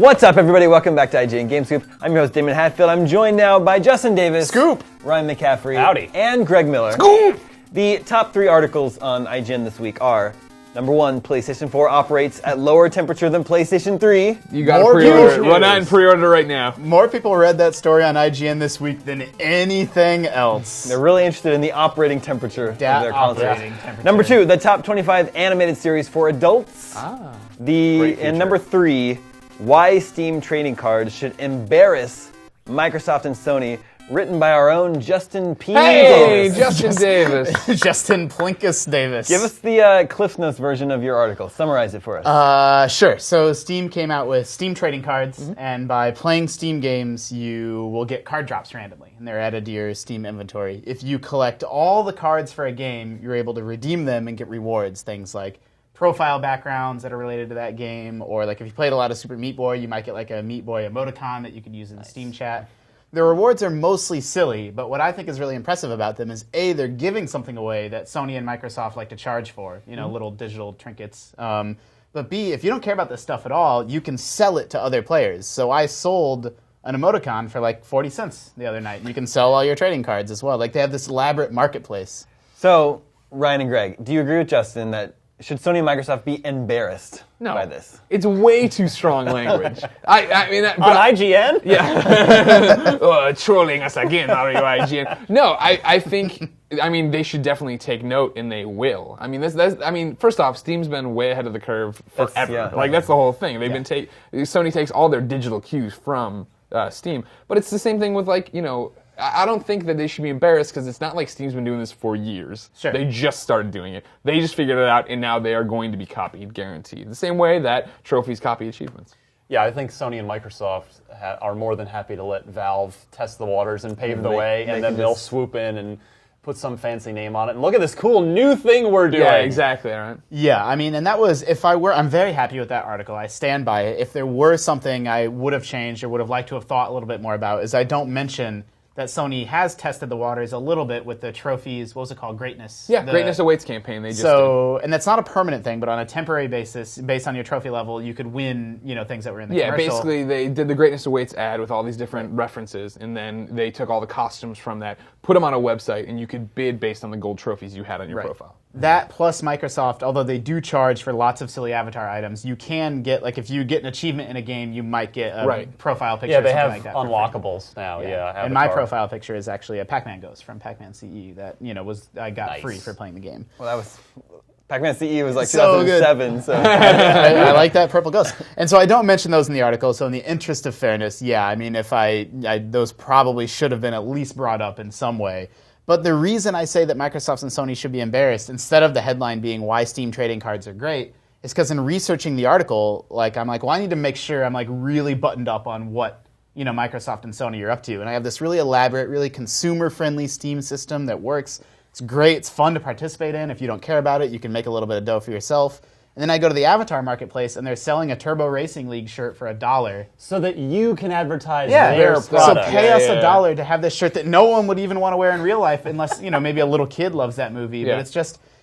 What's up, everybody? Welcome back to IGN GameScoop. I'm your host, Damon Hatfield. I'm joined now by Justin Davis, Scoop, Ryan McCaffrey, howdy, and Greg Miller. Scoop. The top 3 articles on IGN this week are: number 1, PlayStation 4 operates at lower temperature than PlayStation 3. You got to pre-order it. Run out and pre-order right now. More people read that story on IGN this week than anything else. They're really interested in the operating temperature of their consoles. Number 2, the top 25 animated series for adults. And number 3, why Steam trading cards should embarrass Microsoft and Sony. Written by our own Justin P. Davis. Justin Davis. Justin Plinkus Davis. Give us the Cliff Notes version of your article. Summarize it for us. Sure. So Steam came out with Steam trading cards, and by playing Steam games, you will get card drops randomly, and they're added to your Steam inventory. If you collect all the cards for a game, you're able to redeem them and get rewards, things like profile backgrounds that are related to that game, or like if you played a lot of Super Meat Boy, you might get like a Meat Boy emoticon that you could use in the Steam chat. The rewards are mostly silly, but what I think is really impressive about them is A, they're giving something away that Sony and Microsoft like to charge for, you know, little digital trinkets. But B, if you don't care about this stuff at all, you can sell it to other players. So I sold an emoticon for like 40 cents the other night. You can sell all your trading cards as well. Like they have this elaborate marketplace. So, Ryan and Greg, do you agree with Justin that should Sony and Microsoft be embarrassed by this? It's way too strong language. I mean, on IGN? Yeah. Trolling us again, are you, IGN? No, I think, I mean, they should definitely take note, and they will. I mean, first off, Steam's been way ahead of the curve forever. That's the whole thing. They've been Sony takes all their digital cues from Steam, but it's the same thing with I don't think that they should be embarrassed because it's not like Steam's been doing this for years. Sure. They just started doing it. They just figured it out, and now they are going to be copied, guaranteed. The same way that trophies copy achievements. Yeah, I think Sony and Microsoft are more than happy to let Valve test the waters and pave the way, and then they'll swoop in and put some fancy name on it. And look at this cool new thing we're doing. Yeah, exactly, all right. Yeah, I mean, and that was, I'm very happy with that article. I stand by it. If there were something I would have changed or would have liked to have thought a little bit more about is I don't mention that Sony has tested the waters a little bit with the trophies, what was it called, Greatness? Yeah, Greatness Awaits campaign, they just did. And that's not a permanent thing, but on a temporary basis, based on your trophy level, you could win, things that were in the commercial. Yeah, basically they did the Greatness Awaits ad with all these different references, and then they took all the costumes from that, put them on a website, and you could bid based on the gold trophies you had on your profile. That plus Microsoft, although they do charge for lots of silly avatar items, you can get, if you get an achievement in a game, you might get a profile picture or something like that. Yeah, they have unlockables now, And my profile picture is actually a Pac-Man Ghost from Pac-Man CE that, I got free for playing the game. Well, that was... Pac-Man CE was like 2007, so... I like that purple ghost. And so I don't mention those in the article, so in the interest of fairness, I mean, those probably should have been at least brought up in some way. But the reason I say that Microsoft and Sony should be embarrassed, instead of the headline being why Steam trading cards are great, is because in researching the article, I'm like, well, I need to make sure I'm really buttoned up on what Microsoft and Sony are up to. And I have this really elaborate, really consumer-friendly Steam system that works. It's great. It's fun to participate in. If you don't care about it, you can make a little bit of dough for yourself. And then I go to the Avatar Marketplace, and they're selling a Turbo Racing League shirt for $1. So that you can advertise their product. So pay us $1 to have this shirt that no one would even want to wear in real life unless, maybe a little kid loves that movie. But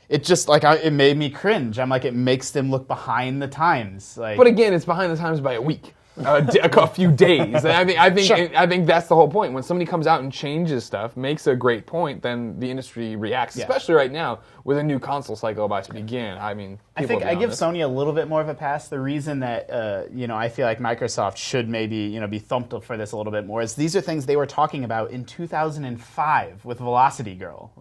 it made me cringe. I'm like, it makes them look behind the times. But again, it's behind the times by a week. A few days. And I think that's the whole point. When somebody comes out and changes stuff, makes a great point, then the industry reacts. Especially right now with a new console cycle about to begin. I mean, I think I give Sony a little bit more of a pass. The reason that I feel like Microsoft should maybe be thumped for this a little bit more is these are things they were talking about in 2005 with Velocity Girl.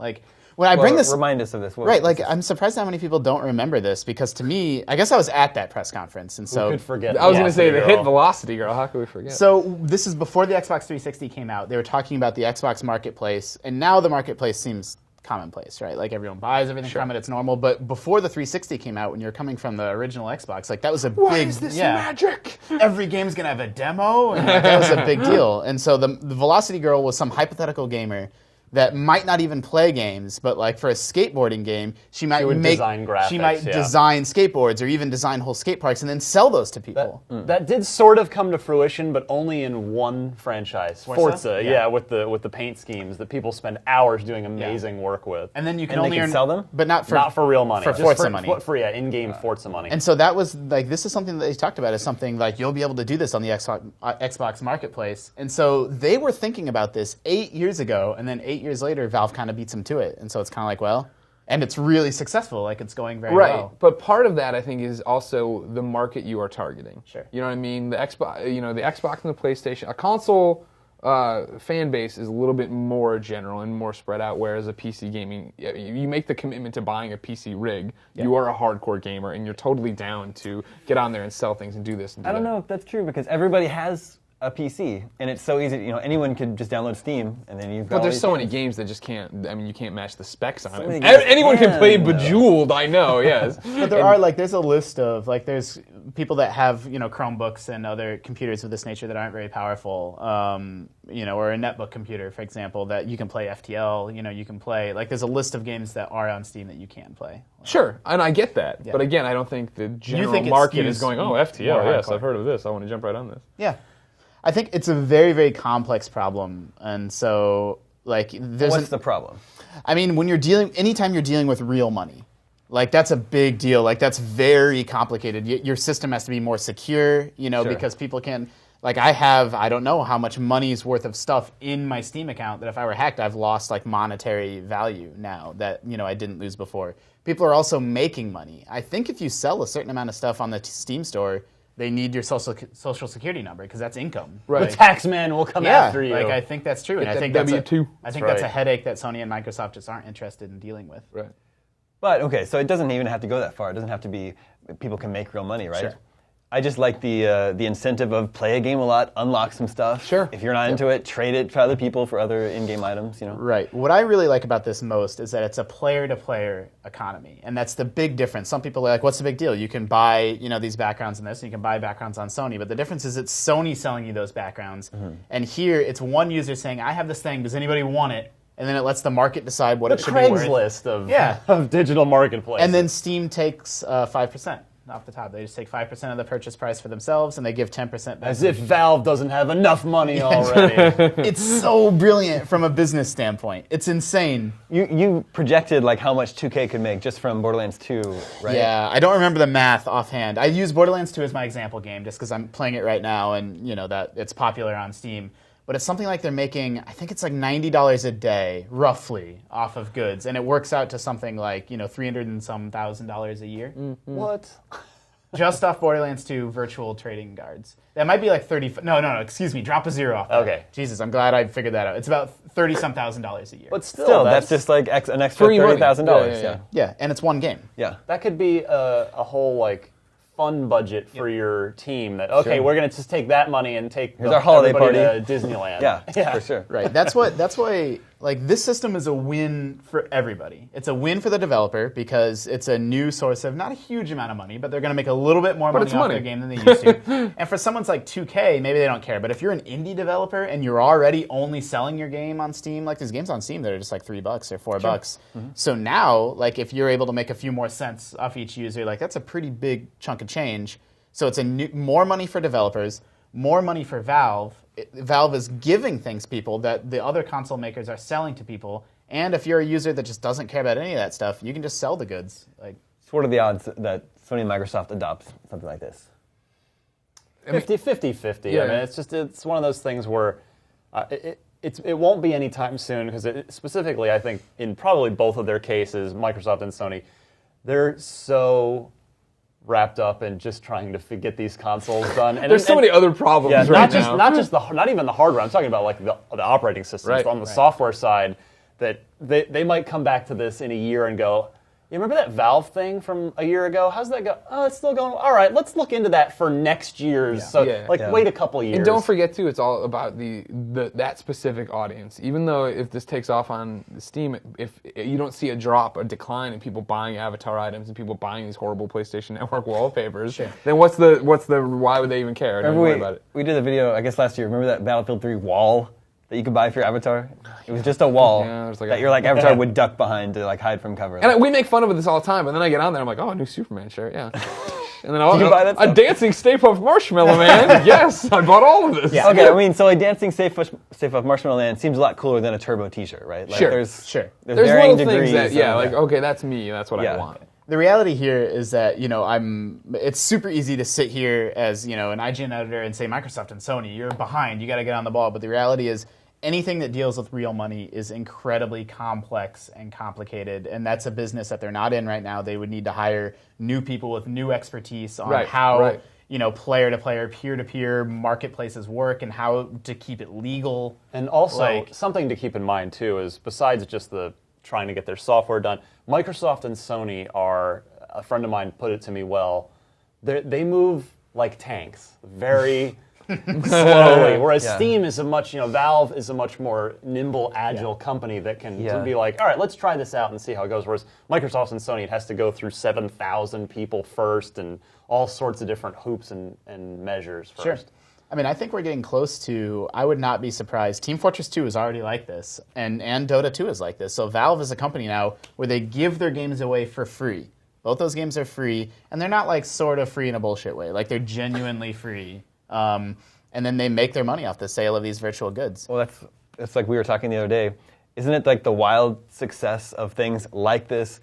When I bring this, remind us of this. I'm surprised how many people don't remember this because to me, I guess I was at that press conference, and so who could forget. I was going to say the hit Velocity Girl. How could we forget? So this is before the Xbox 360 came out. They were talking about the Xbox Marketplace, and now the Marketplace seems commonplace, right? Everyone buys everything from it; it's normal. But before the 360 came out, when you're coming from the original Xbox, that was a big. What is this magic? Every game's gonna have a demo, and that was a big deal. And so the Velocity Girl was some hypothetical gamer that might not even play games, but like for a skateboarding game, she might design graphics, she might design skateboards or even design whole skate parks and then sell those to people. That did sort of come to fruition, but only in one franchise, Forza. Yeah, with the paint schemes that people spend hours doing amazing work with. And then you can only sell them, but not for real money, for Forza money. For in-game Forza money. And so that was like, this is something that they talked about as something like you'll be able to do this on the Xbox Marketplace. And so they were thinking about this 8 years ago, and then 8 years later, Valve kind of beats them to it. And so it's kind of like, well, and it's really successful. Like it's going very well. Right, but part of that I think is also the market you are targeting. Sure. You know what I mean? The Xbox, the Xbox and the PlayStation, a console fan base is a little bit more general and more spread out, whereas a PC gaming, you make the commitment to buying a PC rig, you are a hardcore gamer, and you're totally down to get on there and sell things and do this and do I don't know if that's true, because everybody has a PC, and it's so easy. Anyone could just download Steam, and then you've got. But there's so many games that just can't. I mean, you can't match the specs on it. Anyone can play Bejeweled, I know. Yes, but there are there's a list of there's people that have Chromebooks and other computers of this nature that aren't very powerful. Or a netbook computer, for example, that you can play FTL. You can play there's a list of games that are on Steam that you can play. Sure, and I get that, but again, I don't think the general market is going. Oh, FTL, yes, I've heard of this. I want to jump right on this. Yeah. I think it's a very, very complex problem, and so there's. What's the problem? I mean, anytime you're dealing with real money, that's a big deal. That's very complicated. Your system has to be more secure, because people can. I don't know how much money's worth of stuff in my Steam account that if I were hacked, I've lost monetary value now that I didn't lose before. People are also making money. I think if you sell a certain amount of stuff on the Steam store, they need your social security number because that's income. Right. The tax man will come after you. I think that's true. And I think that's a headache that Sony and Microsoft just aren't interested in dealing with. Right. But okay, so it doesn't even have to go that far. It doesn't have to be people can make real money, right? Sure. I just like the incentive of play a game a lot, unlock some stuff. Sure. If you're not into it, trade it to other people for other in-game items. Right. What I really like about this most is that it's a player-to-player economy, and that's the big difference. Some people are like, "What's the big deal? You can buy these backgrounds in this, and you can buy backgrounds on Sony." But the difference is it's Sony selling you those backgrounds, and here it's one user saying, "I have this thing. Does anybody want it?" And then it lets the market decide what it should be worth. The Craigslist of digital marketplace. And then Steam takes 5%. Off the top, they just take 5% of the purchase price for themselves, and they give 10% back. As if Valve doesn't have enough money already. It's so brilliant from a business standpoint. It's insane. You projected how much 2K could make just from Borderlands 2, right? Yeah, I don't remember the math offhand. I use Borderlands 2 as my example game just because I'm playing it right now, and that it's popular on Steam. But it's something like they're making, I think it's $90 a day, roughly, off of goods. And it works out to something like, $300 and some thousand a year. Mm-hmm. What? Just off Borderlands 2 virtual trading cards. That might be 30, no, excuse me, drop a zero off that. Okay. Jesus, I'm glad I figured that out. It's about $30-some thousand a year. But still that's just an extra $30,000. Yeah, and it's one game. Yeah. That could be a whole, fun budget for your team that we're going to just take that money and take Here's our holiday party to Disneyland. Yeah, for sure. Right. That's why this system is a win for everybody. It's a win for the developer because it's a new source of not a huge amount of money, but they're going to make a little bit more money off their game than they used to. And for someone's like 2K, maybe they don't care. But if you're an indie developer and you're already only selling your game on Steam, there's games on Steam that are just $3 or $4. Mm-hmm. So now, if you're able to make a few more cents off each user, that's a pretty big chunk of change. So it's more money for developers, more money for Valve. Valve is giving things people that the other console makers are selling to people. And if you're a user that just doesn't care about any of that stuff, you can just sell the goods. So what are the odds that Sony and Microsoft adopts something like this? 50-50. Yeah. I mean, it's one of those things where it won't be anytime soon because specifically, I think, in probably both of their cases, Microsoft and Sony, they're so wrapped up in just trying to get these consoles done. And there's so many other problems now. Not even the hardware. I'm talking about the operating systems. Right. On the software side, that they might come back to this in a year and go, you remember that Valve thing from a year ago? How's that go? Oh, it's still going. All right, let's look into that for next year's. Wait a couple of years. And don't forget too, it's all about that specific audience. Even though if this takes off on Steam, if you don't see a decline in people buying Avatar items and people buying these horrible PlayStation Network wallpapers, then what's the why would they even care? Don't worry about it. We did a video, I guess last year. Remember that Battlefield 3 wall that you could buy for your avatar? It was just a wall that your avatar would duck behind to hide from cover. And we make fun of this all the time, and then I get on there, I'm like, oh, a new Superman shirt, yeah. And then Did you buy that a dancing Stay Puft Marshmallow Man. Yes, I bought all of this. Yeah. Okay, I mean, so a dancing Stay Puft Marshmallow Man seems a lot cooler than a Turbo T-shirt, right? Sure. There's little varying things degrees. that, okay, that's me. That's what I want. The reality here is that, it's super easy to sit here as, an IGN editor and say Microsoft and Sony, you're behind, you got to get on the ball. But the reality is anything that deals with real money is incredibly complex and complicated. And that's a business that they're not in right now. They would need to hire new people with new expertise on how, player-to-player, peer-to-peer marketplaces work and how to keep it legal. And also, something to keep in mind, too, is besides just the trying to get their software done, Microsoft and Sony are, a friend of mine put it to me well, they move like tanks, very slowly, whereas Steam is Valve is a much more nimble, agile company that can be like, all right, let's try this out and see how it goes, whereas Microsoft and Sony, it has to go through 7,000 people first and all sorts of different hoops and measures first. Sure. I mean, I think we're getting close to, I would not be surprised. Team Fortress 2 is already like this, and Dota 2 is like this. So Valve is a company now where they give their games away for free. Both those games are free, and they're not sort of free in a bullshit way. They're genuinely free. And then they make their money off the sale of these virtual goods. Well, that's like we were talking the other day. Isn't it the wild success of things like this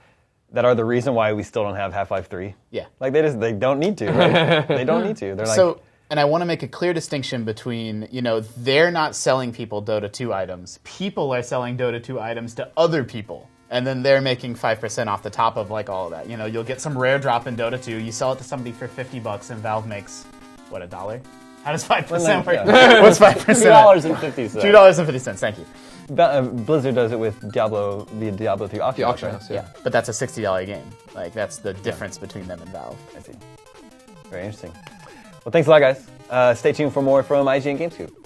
that are the reason why we still don't have Half-Life 3? Yeah. They don't need to, right? They don't need to. They're and I want to make a clear distinction between, they're not selling people Dota 2 items. People are selling Dota 2 items to other people. And then they're making 5% off the top of all of that. You'll get some rare drop in Dota 2. You sell it to somebody for $50 and Valve makes, $1? How does 5% work? What's 5%? $2.50. $2.50, thank you. Blizzard does it with Diablo, the Diablo 3 auction. House, yeah. But that's a $60 game. That's the difference between them and Valve. I see. Very interesting. Well, thanks a lot, guys. Stay tuned for more from IGN GameScoop.